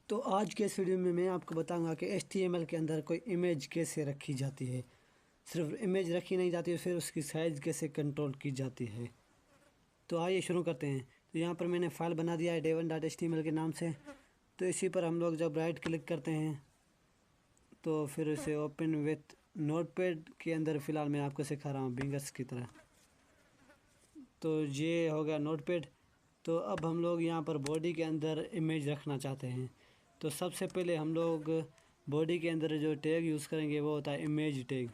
تو آج کے اس ویڈیو میں میں آپ کو بتاؤں گا کہ HTML کے اندر کوئی امیج کیسے رکھی جاتی ہے. صرف امیج رکھی نہیں جاتی ہے، پھر اس کی سائز کیسے کنٹرول کی جاتی ہے. تو آئیے شروع کرتے ہیں. تو یہاں پر میں نے فائل بنا دیا ہے day1.html کے نام سے. تو اسی پر ہم لوگ جب رائٹ کلک کرتے ہیں تو پھر اسے اوپن وتھ نوٹ پیڈ کے اندر فی الحال میں آپ کو سکھا رہا ہوں بنگس کی طرح. تو یہ ہو گیا نوٹ پیڈ. تو اب ہم لوگ یہاں پر باڈی کے اندر امیج رکھنا چاہتے ہیں. تو سب سے پہلے ہم لوگ باڈی کے اندر جو ٹیگ یوز کریں گے وہ ہوتا ہے image tag,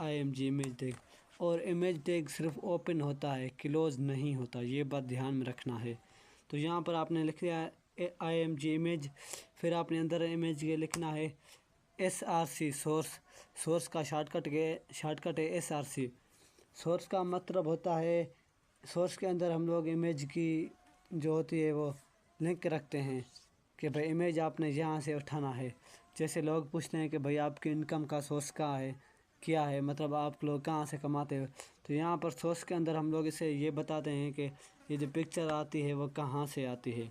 IMG image tag. اور امیج ٹیگ صرف اوپن ہوتا ہے، کلوز نہیں ہوتا، یہ بات دھیان میں رکھنا ہے. تو یہاں پر آپ نے لکھ دیا IMG امیج، پھر آپ نے اندر امیج کے لکھنا ہے SRC سورس کا شارٹ کٹ ہے SRC. سورس کا مطلب ہوتا ہے سورس کے اندر ہم لوگ امیج کی جو ہوتی ہے وہ لنک رکھتے ہیں کہ بھائی امیج آپ نے یہاں سے اٹھانا ہے. جیسے لوگ پوچھتے ہیں کہ بھائی آپ کی انکم کا سورس کیا ہے، مطلب آپ لوگ کہاں سے کماتے ہو. تو یہاں پر سورس کے اندر ہم لوگ اسے یہ بتاتے ہیں کہ یہ جو پکچر آتی ہے وہ کہاں سے آتی ہے.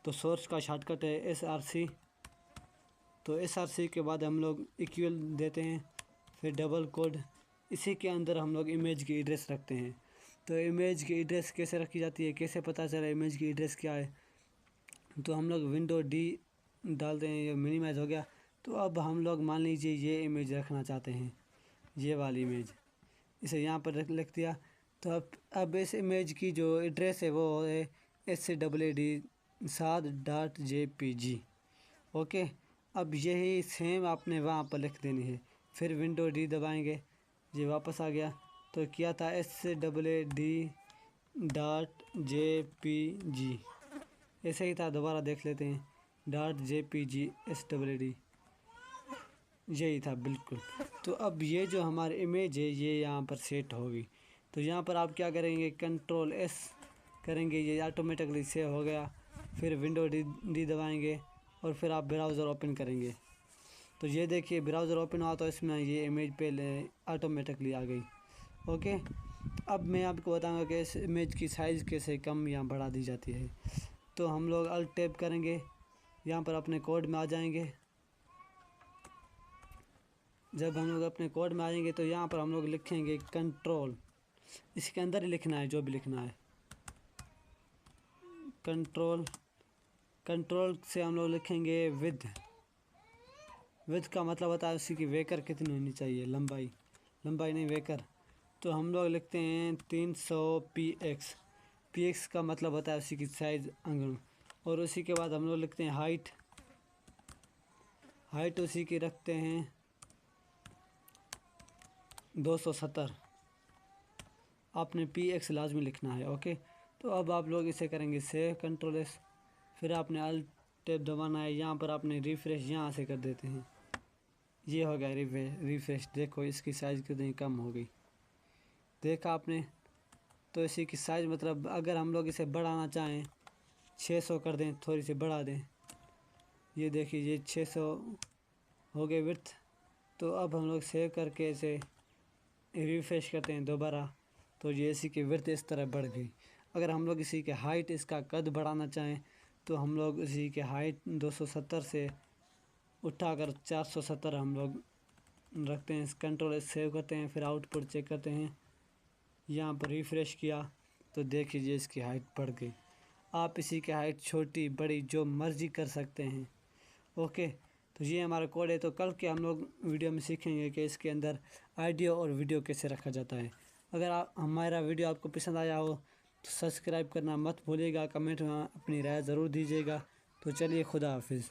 تو سورس کا شارٹ کٹ ہے SRC. تو SRC کے بعد ہم لوگ ایکول دیتے ہیں، پھر ڈبل کوڈ. اسی کے اندر ہم لوگ امیج کی ایڈریس رکھتے ہیں. تو امیج کی ایڈریس کیسے رکھی جاتی ہے، کیسے پتہ چلا امیج کی ایڈریس کیا ہے. تو ہم لوگ ونڈو D ڈالتے ہیں، یہ منیمائز ہو گیا. تو اب ہم لوگ مان لیجیے یہ امیج رکھنا چاہتے ہیں، یہ والی امیج، اسے یہاں پر لکھ دیا. تو اب اس امیج کی جو ایڈریس ہے وہ ہے SWD 7.jpg. اوکے، اب یہی سیم آپ نے وہاں پر لکھ دینی ہے. پھر ونڈو D دبائیں گے، یہ واپس آ گیا. تو کیا تھا SWD .jpg، ایسے ہی تھا، دوبارہ دیکھ لیتے ہیں. .jpg SWD یہی تھا بالکل. تو اب یہ جو ہماری امیج ہے یہ یہاں پر سیٹ ہوگی. تو یہاں پر آپ کیا کریں گے، کنٹرول S کریں گے، یہ آٹومیٹکلی سیو ہو گیا. پھر ونڈو D دبائیں گے اور پھر آپ براؤزر اوپن کریں گے. تو یہ دیکھیے براؤزر اوپن ہوا تو اس میں یہ امیج پہلے آٹومیٹکلی آ گئی. اوکے، اب میں آپ کو بتاؤں گا کہ اس امیج کی سائز کیسے کم یا بڑھا دی جاتی ہے. تو ہم لوگ الٹ ٹیپ کریں گے، یہاں پر اپنے کوڈ میں آ جائیں گے. جب ہم لوگ اپنے کوڈ میں آئیں گے تو یہاں پر ہم لوگ لکھیں گے کنٹرول، اس کے اندر ہی لکھنا ہے جو بھی لکھنا ہے. کنٹرول سے ہم لوگ لکھیں گے width کا مطلب ہوتا ہے اسی کی ویکر کتنی ہونی چاہیے، لمبائی نہیں ویکر. تو ہم لوگ لکھتے ہیں 300 px کا مطلب ہوتا ہے اسی کی سائز انگن. اور اسی کے بعد ہم لوگ لکھتے ہیں ہائٹ اسی کی رکھتے ہیں 270. آپ نے px لازمی لکھنا ہے. اوکے، تو اب آپ لوگ اسے کریں گے سیو، کنٹرول S. پھر آپ نے الٹ ٹیپ دبانا ہے، یہاں پر آپ نے ریفریش یہاں سے کر دیتے ہیں. یہ ہو گیا ریفریش. دیکھو اس کی سائز کتنی کم ہو گئی، دیکھا آپ نے. تو اسی کی سائز مطلب اگر ہم لوگ اسے بڑھانا چاہیں 600 کر دیں، تھوڑی سی بڑھا دیں. یہ دیکھیے یہ 600 ہو گئے width. تو اب ہم لوگ سیو کر کے اسے ریفریش کرتے ہیں دوبارہ. تو یہ اسی کی width اس طرح بڑھ گئی. اگر ہم لوگ اسی کے ہائٹ، اس کا قد بڑھانا چاہیں تو ہم لوگ اسی کے ہائٹ 270 سے اٹھا کر 470 ہم لوگ رکھتے ہیں. کنٹرول سیو کرتے ہیں، پھر آؤٹ پٹ چیک کرتے ہیں. یہاں پر ریفریش کیا تو دیکھیے اس کی ہائٹ بڑھ گئی. آپ اسی کی ہائٹ چھوٹی بڑی جو مرضی کر سکتے ہیں. اوکے، تو یہ ہمارا کوڈ ہے. تو کل کے ہم لوگ ویڈیو میں سیکھیں گے کہ اس کے اندر آڈیو اور ویڈیو کیسے رکھا جاتا ہے. اگر ہمارا ویڈیو آپ کو پسند آیا ہو تو سبسکرائب کرنا مت بھولیے گا، کمنٹ میں اپنی رائے ضرور دیجیے گا. تو چلیے، خدا حافظ.